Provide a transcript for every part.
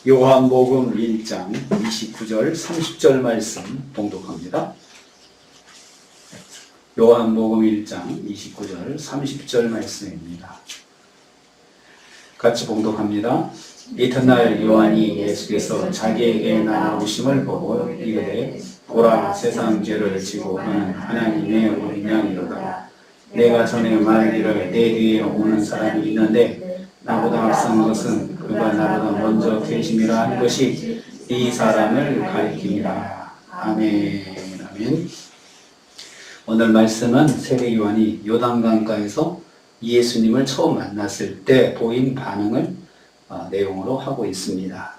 요한복음 1장 29절 30절 말씀 봉독합니다. 요한복음 1장 29절 30절 말씀입니다. 같이 봉독합니다. 이튿날 요한이 예수께서 자기에게 나오심을 보고 이르되 보라, 세상 죄를 지고 오는 하나님의 어린 양이로다. 내가 전에 말하기를 내 뒤에 오는 사람이 있는데 나보다 앞선 것은 그가 나보다 먼저 계심이라 한 것이 이 사람을 가리킵니다. 아멘. 아멘. 오늘 말씀은 세례 요한이 요단강가에서 예수님을 처음 만났을 때 보인 반응을 내용으로 하고 있습니다.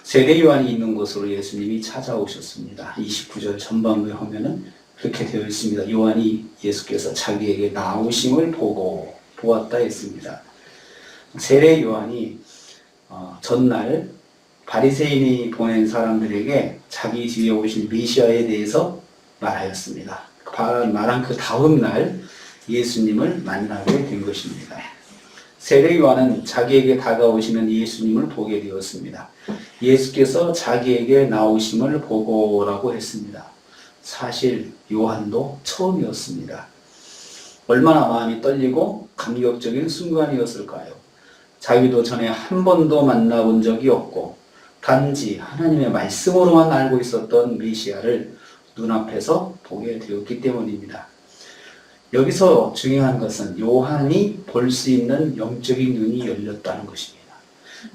세례 요한이 있는 곳으로 예수님이 찾아오셨습니다. 29절 전반부에 보면은 그렇게 되어 있습니다. 요한이 예수께서 자기에게 나오심을 보고 보았다 했습니다. 세례 요한이 전날 바리새인이 보낸 사람들에게 자기 뒤에 오실 메시아에 대해서 말하였습니다. 말한 그 다음 날 예수님을 만나게 된 것입니다. 세례 요한은 자기에게 다가오시는 예수님을 보게 되었습니다. 예수께서 자기에게 나오심을 보고라고 했습니다. 사실 요한도 처음이었습니다. 얼마나 마음이 떨리고 감격적인 순간이었을까요? 자기도 전에 한 번도 만나본 적이 없고 단지 하나님의 말씀으로만 알고 있었던 메시아를 눈앞에서 보게 되었기 때문입니다. 여기서 중요한 것은 요한이 볼 수 있는 영적인 눈이 열렸다는 것입니다.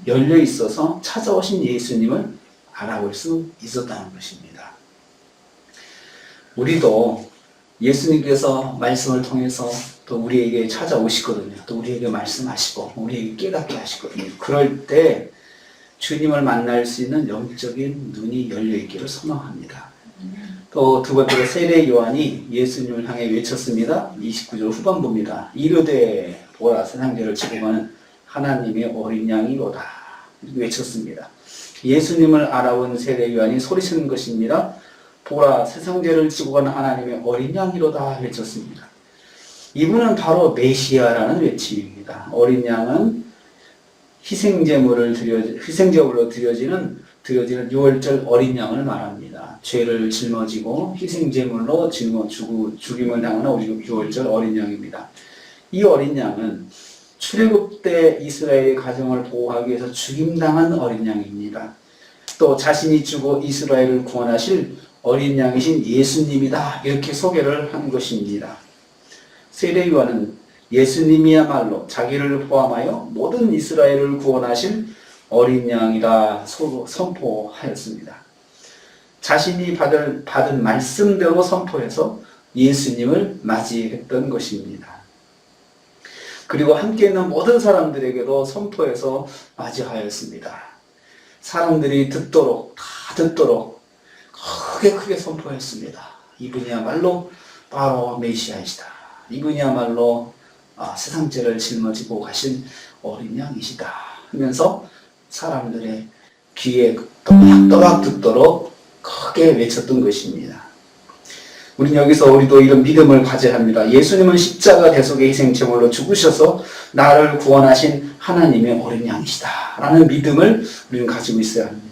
열려 있어서 찾아오신 예수님을 알아볼 수 있었다는 것입니다. 우리도 예수님께서 말씀을 통해서 또 우리에게 찾아오시거든요. 또 우리에게 말씀하시고 우리에게 깨닫게 하시거든요. 그럴 때 주님을 만날 수 있는 영적인 눈이 열려 있기를 소망합니다. 또 두 번째로 세례 요한이 예수님을 향해 외쳤습니다. 29절 후반부입니다. 이르되 보라, 세상 죄를 지고 가는 하나님의 어린 양이로다. 이렇게 외쳤습니다. 예수님을 알아본 세례 요한이 소리치는 것입니다. 보라, 세상 죄를 지고 가는 하나님의 어린 양이로다 외쳤습니다. 이분은 메시아라는 외침입니다. 어린 양은 희생제물로 드려지는 유월절 어린 양을 말합니다. 죄를 짊어지고 희생제물로 죽임을 당하는 유월절 어린 양입니다. 이 어린 양은 출애굽 때 이스라엘의 가정을 보호하기 위해서 죽임당한 어린 양입니다. 또 자신이 죽어 이스라엘을 구원하실 어린 양이신 예수님이다. 이렇게 소개를 한 것입니다. 세례 요한은 예수님이야말로 자기를 포함하여 모든 이스라엘을 구원하실 어린 양이라 선포하였습니다. 자신이 받은 말씀대로 선포해서 예수님을 맞이했던 것입니다. 그리고 함께 있는 모든 사람들에게도 선포해서 맞이하였습니다. 사람들이 다 듣도록 크게 선포했습니다. 이분이야말로 바로 메시아이시다. 이분이야말로 세상 죄를 짊어지고 가신 어린 양이시다 하면서 사람들의 귀에 또박또박 듣도록 크게 외쳤던 것입니다. 우리는 여기서 우리도 이런 믿음을 가져야 합니다. 예수님은 십자가 대속의 희생제물로 죽으셔서 나를 구원하신 하나님의 어린 양이시다 라는 믿음을 우리는 가지고 있어야 합니다.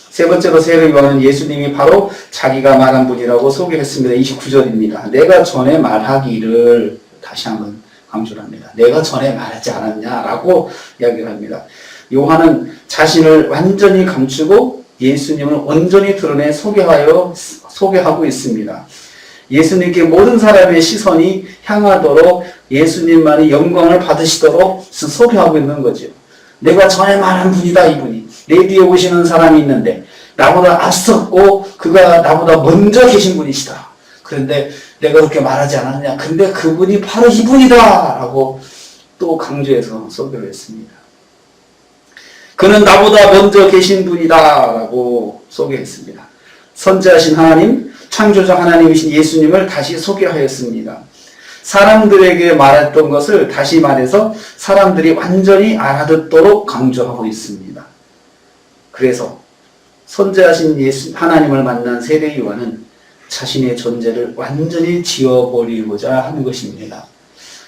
세 번째로 세례 요한은 예수님이 바로 자기가 말한 분이라고 소개했습니다. 29절입니다. 내가 전에 말하기를, 다시 한번 강조를 합니다. 내가 전에 말하지 않았냐라고 이야기를 합니다. 요한은 자신을 완전히 감추고 예수님을 온전히 드러내 소개하고 있습니다. 예수님께 모든 사람의 시선이 향하도록 예수님만이 영광을 받으시도록 소개하고 있는 거죠. 내가 전에 말한 분이다, 이분이. 내 뒤에 오시는 사람이 있는데 나보다 앞섰고 그가 나보다 먼저 계신 분이시다. 그런데 내가 그렇게 말하지 않았냐. 근데 그분이 바로 이분이다 라고 또 강조해서 소개를 했습니다. 그는 나보다 먼저 계신 분이다 라고 소개했습니다. 선지하신 하나님, 창조자 하나님이신 예수님을 다시 소개하였습니다. 사람들에게 말했던 것을 다시 말해서 사람들이 완전히 알아듣도록 강조하고 있습니다. 그래서 선지하신 하나님을 만난 세례 요한은 자신의 존재를 완전히 지워버리고자 하는 것입니다.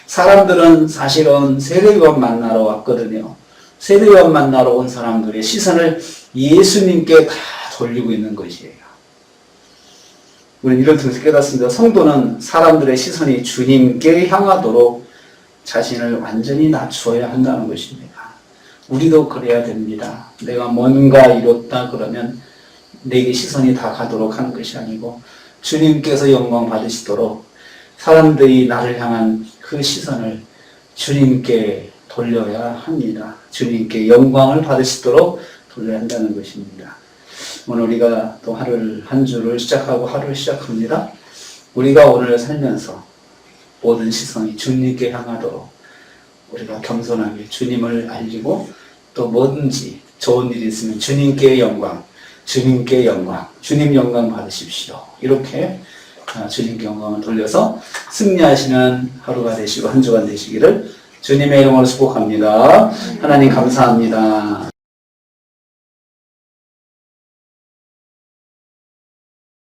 사람들은 사실은 세례 요한 만나러 왔거든요. 세례요한 만나러 온 사람들의 시선을 예수님께 다 돌리고 있는 것이에요. 우리는 이런 뜻을 깨닫습니다. 성도는 사람들의 시선이 주님께 향하도록 자신을 완전히 낮추어야 한다는 것입니다. 우리도 그래야 됩니다. 내가 뭔가 이뤘다 그러면 내게 시선이 다 가도록 하는 것이 아니고 주님께서 영광 받으시도록 사람들이 나를 향한 그 시선을 주님께 돌려야 합니다. 주님께 영광을 받으시도록 돌려야 한다는 것입니다. 오늘 우리가 또 한 주를 시작하고 하루를 시작합니다. 우리가 오늘 살면서 모든 시선이 주님께 향하도록 우리가 겸손하게 주님을 알리고 또 뭐든지 좋은 일이 있으면 주님께 영광, 주님께 영광, 주님 영광 받으십시오. 이렇게 주님께 영광을 돌려서 승리하시는 하루가 되시고 한 주간 되시기를 주님의 이름으로 축복합니다. 하나님 감사합니다.